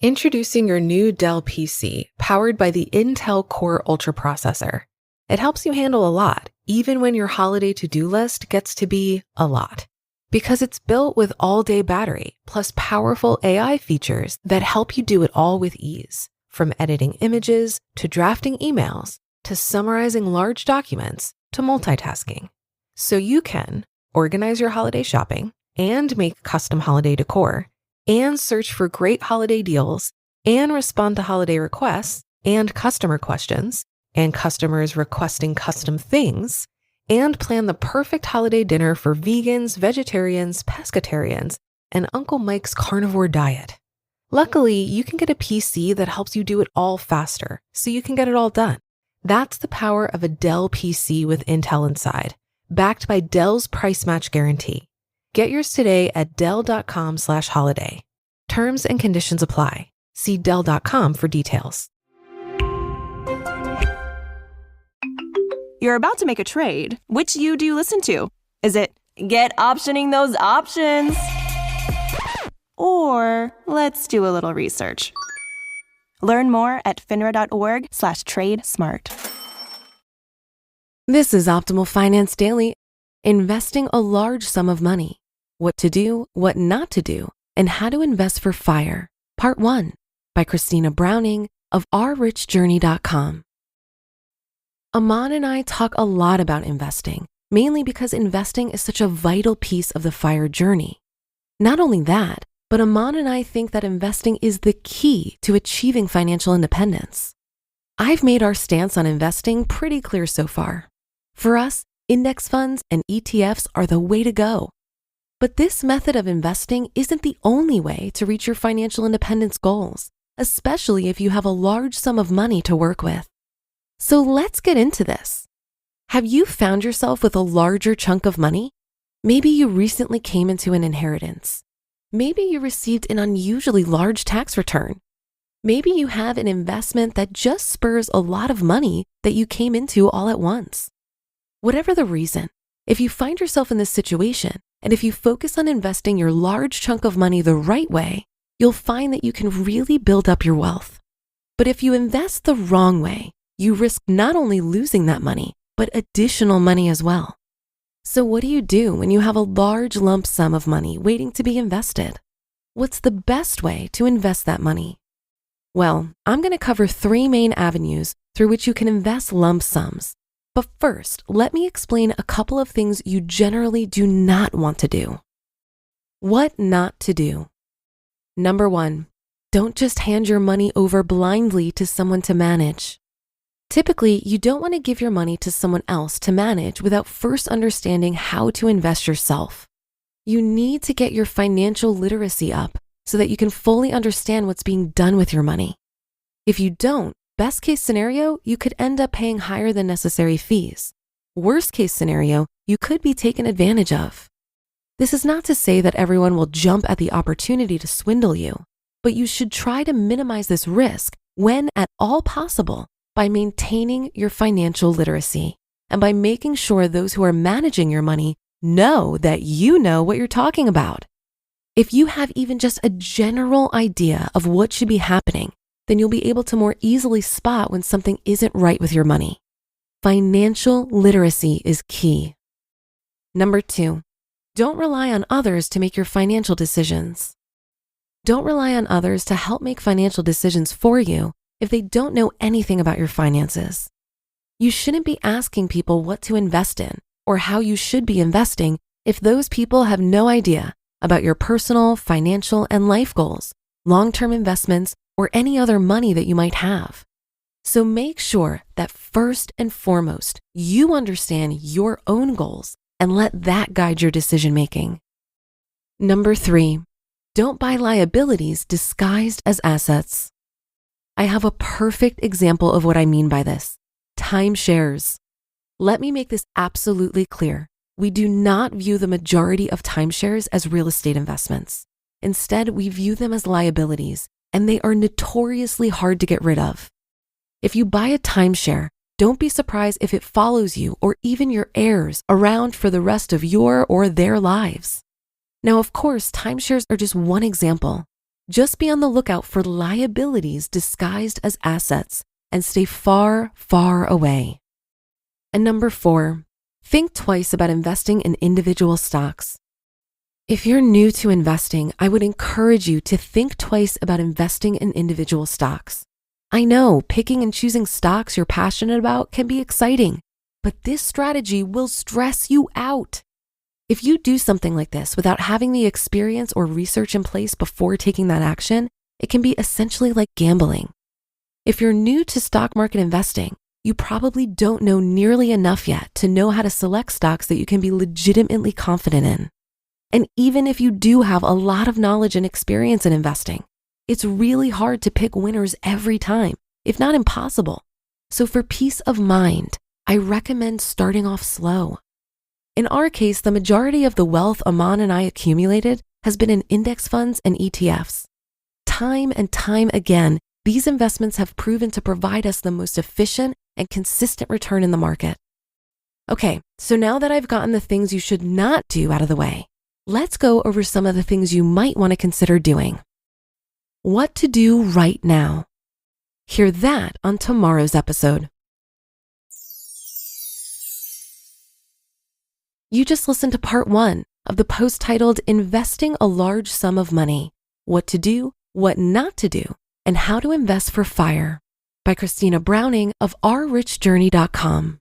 Introducing your new Dell PC, powered by the Intel Core Ultra processor. It helps you handle a lot, even when your holiday to-do list gets to be a lot. Because it's built with all-day battery, plus powerful AI features that help you do it all with ease. From editing images, to drafting emails, to summarizing large documents, to multitasking. So you can organize your holiday shopping, and make custom holiday decor, and search for great holiday deals, and respond to holiday requests, and customer questions, and customers requesting custom things, and plan the perfect holiday dinner for vegans, vegetarians, pescatarians, and Uncle Mike's carnivore diet. Luckily, you can get a PC that helps you do it all faster, so you can get it all done. That's the power of a Dell PC with Intel inside, backed by Dell's price match guarantee. Get yours today at Dell.com/holiday. Terms and conditions apply. See Dell.com for details. You're about to make a trade. Which you do you listen to? Is it get optioning those options? Or let's do a little research. Learn more at finra.org/trade-smart. This is Optimal Finance Daily. Investing a large sum of money. What to do, what not to do, and how to invest for FIRE. Part 1 by Christina Browning of ourrichjourney.com. Aman and I talk a lot about investing, mainly because investing is such a vital piece of the FIRE journey. Not only that, but Aman and I think that investing is the key to achieving financial independence. I've made our stance on investing pretty clear so far. For us, index funds and ETFs are the way to go. But this method of investing isn't the only way to reach your financial independence goals, especially if you have a large sum of money to work with. So let's get into this. Have you found yourself with a larger chunk of money? Maybe you recently came into an inheritance. Maybe you received an unusually large tax return. Maybe you have an investment that just spurs a lot of money that you came into all at once. Whatever the reason, if you find yourself in this situation, and if you focus on investing your large chunk of money the right way, you'll find that you can really build up your wealth. But if you invest the wrong way, you risk not only losing that money, but additional money as well. So what do you do when you have a large lump sum of money waiting to be invested? What's the best way to invest that money? Well, I'm going to cover 3 main avenues through which you can invest lump sums. But first, let me explain a couple of things you generally do not want to do. What not to do. Number 1, don't just hand your money over blindly to someone to manage. Typically, you don't want to give your money to someone else to manage without first understanding how to invest yourself. You need to get your financial literacy up so that you can fully understand what's being done with your money. If you don't, best case scenario, you could end up paying higher than necessary fees. Worst case scenario, you could be taken advantage of. This is not to say that everyone will jump at the opportunity to swindle you, but you should try to minimize this risk when at all possible by maintaining your financial literacy and by making sure those who are managing your money know that you know what you're talking about. If you have even just a general idea of what should be happening, then you'll be able to more easily spot when something isn't right with your money. Financial literacy is key. Number 2, don't rely on others to make your financial decisions. Don't rely on others to help make financial decisions for you if they don't know anything about your finances. You shouldn't be asking people what to invest in or how you should be investing if those people have no idea about your personal, financial, and life goals, long-term investments, or any other money that you might have. So make sure that first and foremost, you understand your own goals and let that guide your decision-making. Number 3, don't buy liabilities disguised as assets. I have a perfect example of what I mean by this: timeshares. Let me make this absolutely clear. We do not view the majority of timeshares as real estate investments. Instead, we view them as liabilities, and they are notoriously hard to get rid of. If you buy a timeshare, don't be surprised if it follows you or even your heirs around for the rest of your or their lives. Now, of course, timeshares are just one example. Just be on the lookout for liabilities disguised as assets and stay far, far away. And number 4, think twice about investing in individual stocks. If you're new to investing, I would encourage you to think twice about investing in individual stocks. I know picking and choosing stocks you're passionate about can be exciting, but this strategy will stress you out. If you do something like this without having the experience or research in place before taking that action, it can be essentially like gambling. If you're new to stock market investing, you probably don't know nearly enough yet to know how to select stocks that you can be legitimately confident in. And even if you do have a lot of knowledge and experience in investing, it's really hard to pick winners every time, if not impossible. So for peace of mind, I recommend starting off slow. In our case, the majority of the wealth Aman and I accumulated has been in index funds and ETFs. Time and time again, these investments have proven to provide us the most efficient and consistent return in the market. Okay, so now that I've gotten the things you should not do out of the way, let's go over some of the things you might want to consider doing. What to do right now. Hear that on tomorrow's episode. You just listened to part 1 of the post titled Investing a Large Sum of Money, What to Do, What Not to Do, and How to Invest for FIRE by Christina Browning of ourrichjourney.com.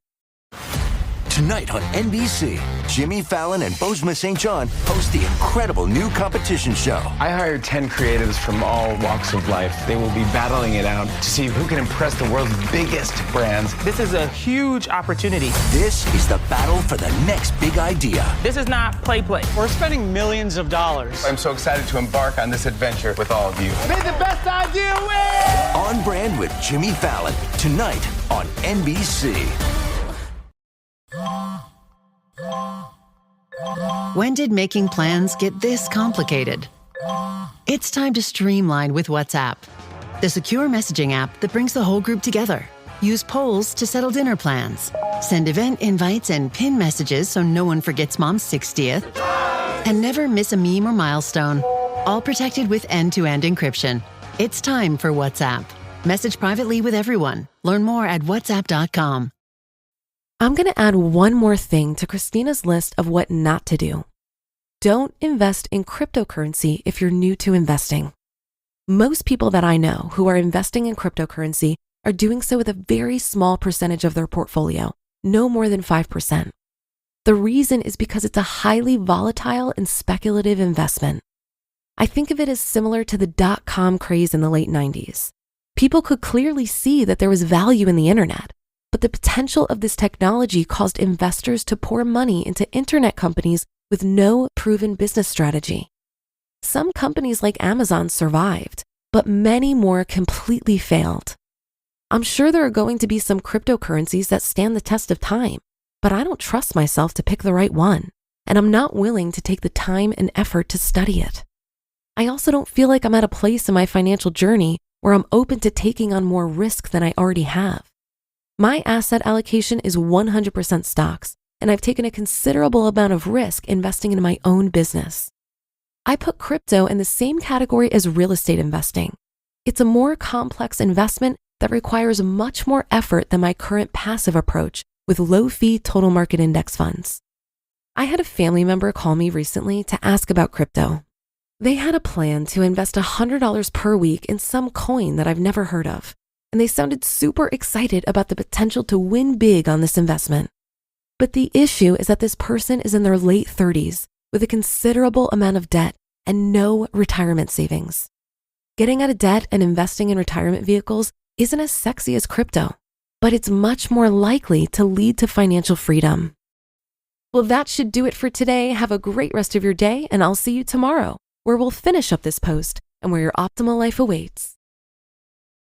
Tonight on NBC, Jimmy Fallon and Bozoma St. John host the incredible new competition show. I hired 10 creatives from all walks of life. They will be battling it out to see who can impress the world's biggest brands. This is a huge opportunity. This is the battle for the next big idea. This is not play. We're spending millions of dollars. I'm so excited to embark on this adventure with all of you. May the best idea win! On Brand with Jimmy Fallon, tonight on NBC. When did making plans get this complicated? It's time to streamline with WhatsApp, the secure messaging app that brings the whole group together. Use polls to settle dinner plans. Send event invites and pin messages so no one forgets Mom's 60th. And never miss a meme or milestone. All protected with end-to-end encryption. It's time for WhatsApp. Message privately with everyone. Learn more at whatsapp.com. I'm going to add one more thing to Christina's list of what not to do. Don't invest in cryptocurrency if you're new to investing. Most people that I know who are investing in cryptocurrency are doing so with a very small percentage of their portfolio, no more than 5%. The reason is because it's a highly volatile and speculative investment. I think of it as similar to the dot-com craze in the late 90s. People could clearly see that there was value in the internet, but the potential of this technology caused investors to pour money into internet companies with no proven business strategy. Some companies like Amazon survived, but many more completely failed. I'm sure there are going to be some cryptocurrencies that stand the test of time, but I don't trust myself to pick the right one, and I'm not willing to take the time and effort to study it. I also don't feel like I'm at a place in my financial journey where I'm open to taking on more risk than I already have. My asset allocation is 100% stocks, and I've taken a considerable amount of risk investing in my own business. I put crypto in the same category as real estate investing. It's a more complex investment that requires much more effort than my current passive approach with low-fee total market index funds. I had a family member call me recently to ask about crypto. They had a plan to invest $100 per week in some coin that I've never heard of, and they sounded super excited about the potential to win big on this investment. But the issue is that this person is in their late 30s with a considerable amount of debt and no retirement savings. Getting out of debt and investing in retirement vehicles isn't as sexy as crypto, but it's much more likely to lead to financial freedom. Well, that should do it for today. Have a great rest of your day, and I'll see you tomorrow, where we'll finish up this post and where your optimal life awaits.